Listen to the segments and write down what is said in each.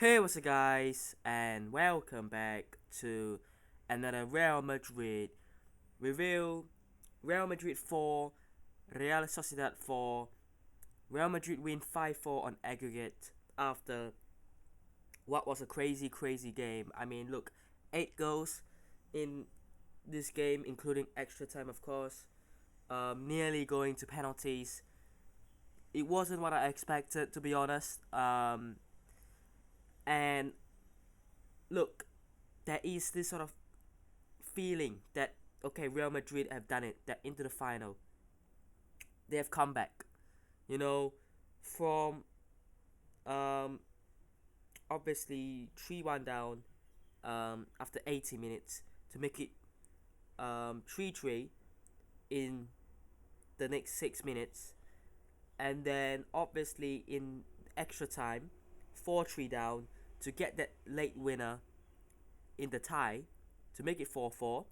Hey, what's up, guys, and welcome back to another Real Madrid review. Real Madrid 4, Real Sociedad 4. Real Madrid win 5-4 on aggregate after what was a crazy game. I mean, look, 8 goals in this game, including extra time, of course. Nearly going to penalties. It wasn't what I expected, to be honest. And look, there is this sort of feeling that okay, Real Madrid have done it. They're into the final. They have come back. You know, from um obviously 3-1 down after 80 minutes to make it 3-3 in the next 6 minutes, and then obviously in extra time 4-3 down to get that late winner in the tie to make it 4-4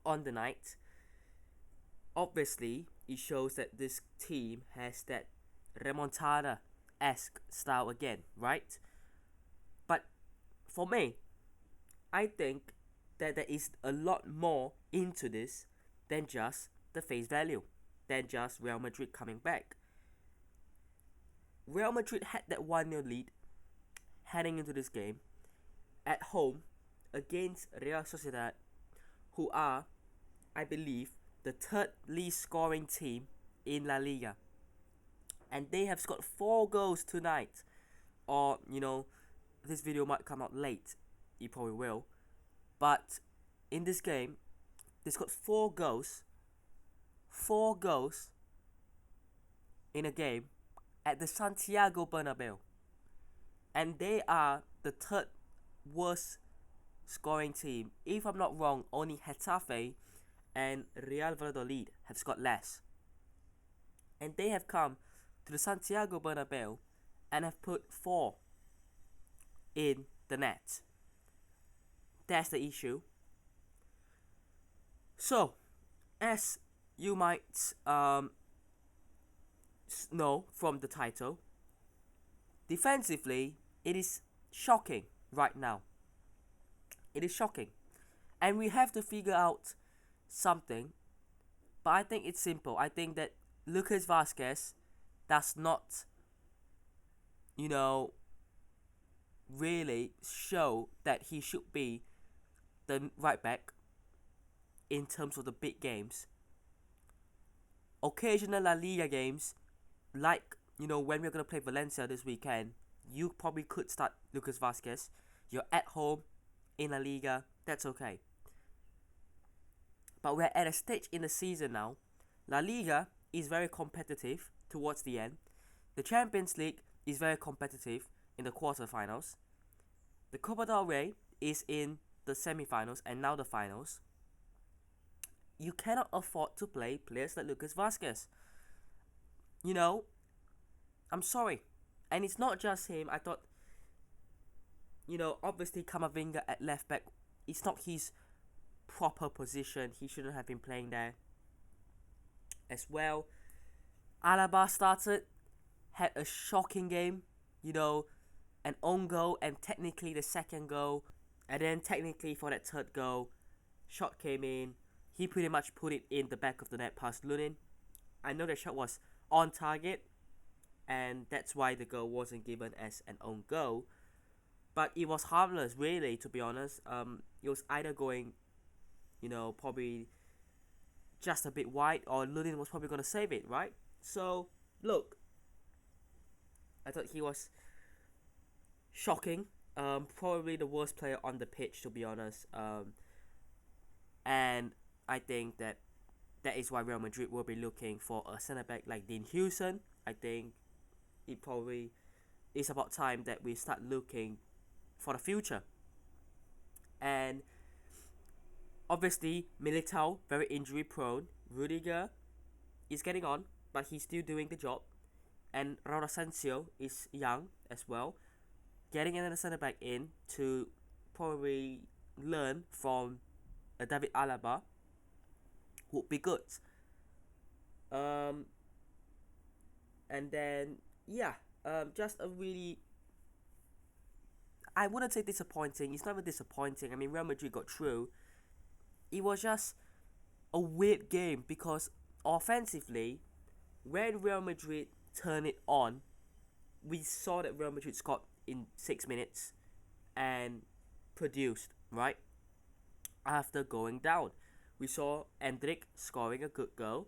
on the night. Obviously, it shows that this team has that remontada-esque style again, right? But for me, I think that there is a lot more into this than just the face value, than just Real Madrid coming back. Real Madrid had that 1-0 lead heading into this game at home against Real Sociedad, who are, I believe, the third least scoring team in La Liga. And they have scored 4 goals tonight. Or, this video might come out late. It probably will. But in this game, they scored 4 goals. 4 goals in a game at the Santiago Bernabeu. And they are the third worst scoring team. If I'm not wrong, only Getafe and Real Valladolid have scored less. And they have come to the Santiago Bernabeu and have put 4 in the net. That's the issue. So, as you might know from the title, defensively, it is shocking right now. It is shocking. And we have to figure out something. But I think it's simple. I think that Lucas Vazquez does not, you know, really show that he should be the right back in terms of the big games. Occasional La Liga games, like, when we're going to play Valencia this weekend, you probably could start Lucas Vazquez. You're at home in La Liga, that's okay. But we're at a stage in the season now. La Liga is very competitive towards the end. The Champions League is very competitive in the quarterfinals. The Copa del Rey is in the semifinals and now the finals. You cannot afford to play players like Lucas Vazquez. I'm sorry. And it's not just him. I thought, obviously Camavinga at left back, it's not his proper position. He shouldn't have been playing there as well. Alaba started, had a shocking game, an own goal and technically the second goal. And then technically for that third goal, shot came in. He pretty much put it in the back of the net past Lunin. I know the shot was on target, and that's why the goal wasn't given as an own goal. But it was harmless, really, to be honest. It was either going, probably just a bit wide, or Lunin was probably going to save it, right? So, look, I thought he was shocking. Probably the worst player on the pitch, to be honest. And I think that is why Real Madrid will be looking for a centre back like Dean Hewson. I think it probably is about time that we start looking for the future. And obviously, Militao, very injury prone. Rudiger is getting on, but he's still doing the job. And Raul Asensio is young as well. Getting another centre back in to probably learn from David Alaba would be good. Um, and then, yeah, just a really I wouldn't say disappointing. It's not even disappointing. I mean, Real Madrid got through. It was just a weird game because offensively, when Real Madrid turned it on, we saw that Real Madrid scored in 6 minutes and produced, right? After going down, we saw Endrick scoring a good goal,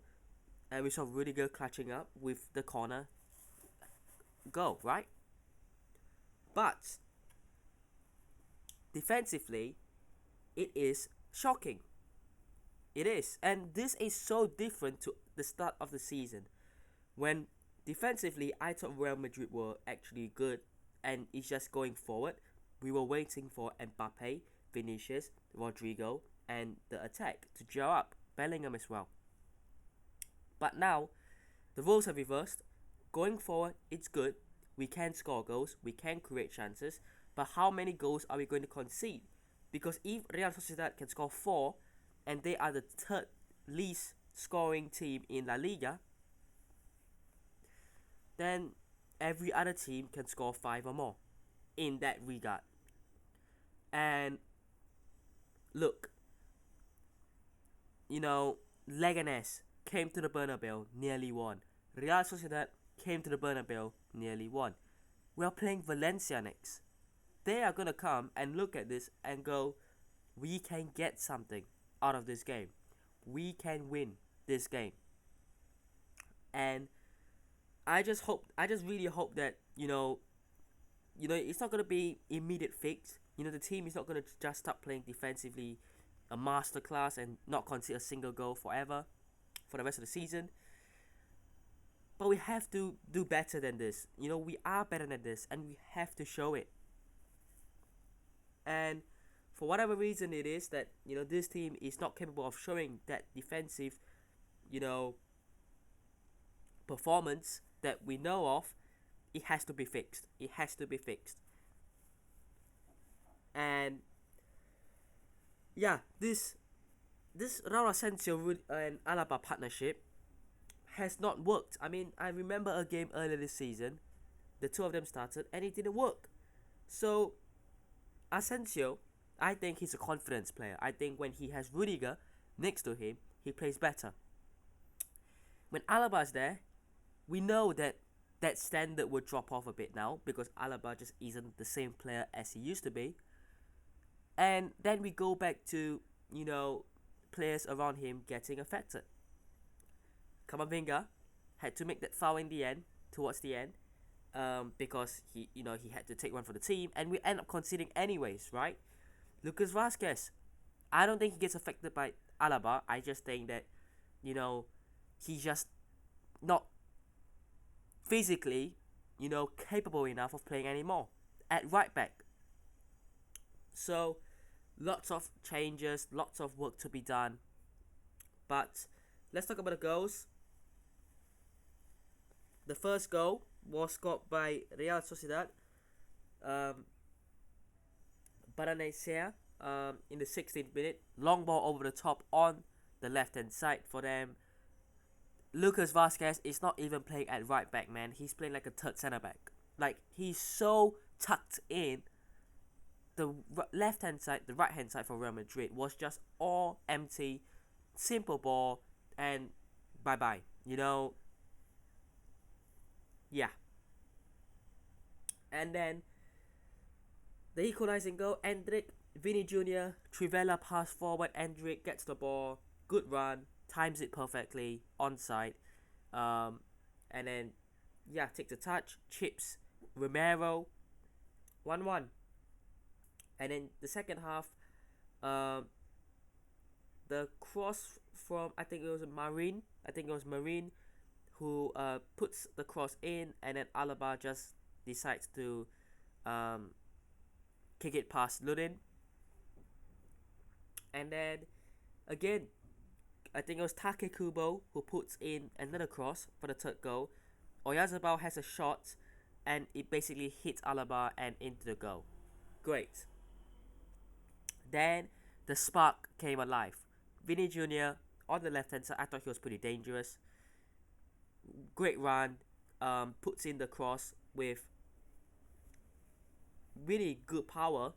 and we saw Rudiger clutching up with the corner goal, right? But defensively, it is shocking. It is. And this is so different to the start of the season when defensively I thought Real Madrid were actually good and it's just going forward. We were waiting for Mbappe, Vinicius, Rodrigo, and the attack to gel up. Bellingham as well. But now the roles have reversed. Going forward, it's good. We can score goals, we can create chances, but how many goals are we going to concede? Because if Real Sociedad can score 4 and they are the third least scoring team in La Liga, then every other team can score 5 or more in that regard. And look, Leganes came to the Bernabeu, nearly won. Real Sociedad came to the Bernabeu, nearly won. We are playing Valencia next. They are going to come and look at this and go, we can get something out of this game. We can win this game. And I just really hope that, it's not going to be immediate fix. The team is not going to just start playing defensively a masterclass and not concede a single goal forever for the rest of the season. But we have to do better than this. We are better than this and we have to show it. And for whatever reason it is that, this team is not capable of showing that defensive, performance that we know of, it has to be fixed. It has to be fixed. And yeah, this Raul Asensio and Alaba partnership has not worked. I mean, I remember a game earlier this season, the two of them started and it didn't work. So Asensio, I think he's a confidence player. I think when he has Rudiger next to him, he plays better. When Alaba's there, we know that standard will drop off a bit now because Alaba just isn't the same player as he used to be. And then we go back to, players around him getting affected. Camavinga had to make that foul in the end, towards the end, because he had to take one for the team, and we end up conceding anyways, right? Lucas Vazquez, I don't think he gets affected by Alaba. I just think that, he's just not physically, capable enough of playing anymore at right back. So, lots of changes, lots of work to be done. But let's talk about the goals. The first goal was scored by Real Sociedad. Baranese in the 16th minute. Long ball over the top on the left-hand side for them. Lucas Vazquez is not even playing at right back, man. He's playing like a third centre back. Like, he's so tucked in. The left-hand side, the right-hand side for Real Madrid was just all empty. Simple ball and bye-bye. Yeah. And then the equalizing goal, Endrick, Vini Jr., Trivela pass forward, Endrick gets the ball, good run, times it perfectly, onside. And then, takes a touch, chips, Romero, 1-1. And then the second half, the cross from, I think it was Marine, who puts the cross in, and then Alaba just decides to kick it past Lunin. And then again, I think it was Take Kubo who puts in another cross for the third goal. Oyarzabal has a shot and it basically hits Alaba and into the goal. Great. Then the spark came alive. Vini Jr. on the left hand side, I thought he was pretty dangerous. Great run, puts in the cross with really good power,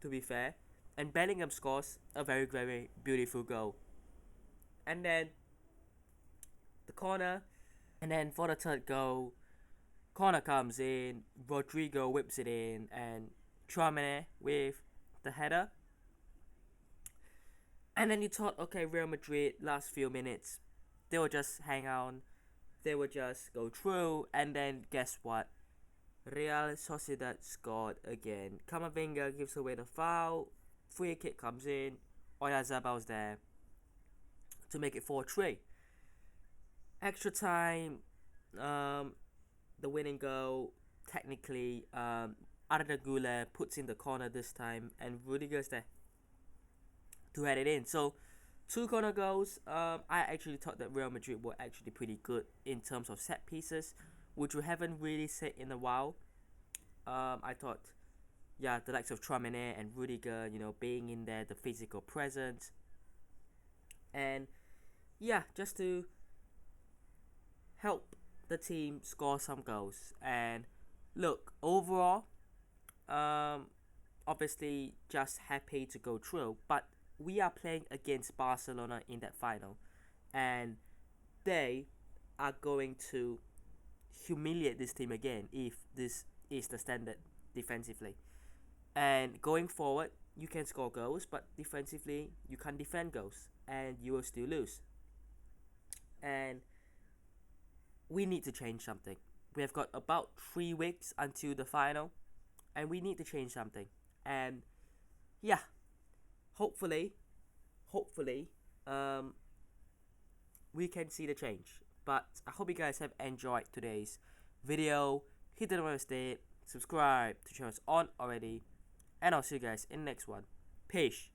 to be fair, and Bellingham scores a very, very beautiful goal. And then the corner, and then for the third goal, corner comes in, Rodrigo whips it in, and Tchouaméni with the header. And then you thought, okay, Real Madrid, last few minutes, they will just hang on, they will just go through, and then guess what? Real Sociedad scored again. Camavinga gives away the foul, free kick comes in, Oyarzábal's there to make it 4-3. Extra time, the winning goal, technically, Arda Güler puts in the corner this time, and Rudiger's there to head it in. So, 2 corner goals. I actually thought that Real Madrid were actually pretty good in terms of set pieces, which we haven't really seen in a while. I thought, yeah, the likes of Tchouaméni and Rudiger, being in there, the physical presence, and yeah, just to help the team score some goals. And look, overall, obviously just happy to go through, but we are playing against Barcelona in that final, and they are going to humiliate this team again if this is the standard defensively. And going forward, you can score goals, but defensively, you can't defend goals, and you will still lose. And we need to change something. We have got about 3 weeks until the final, and we need to change something. And yeah, hopefully, we can see the change. But I hope you guys have enjoyed today's video. Hit the notification, subscribe to channels on already, and I'll see you guys in the next one. Peace.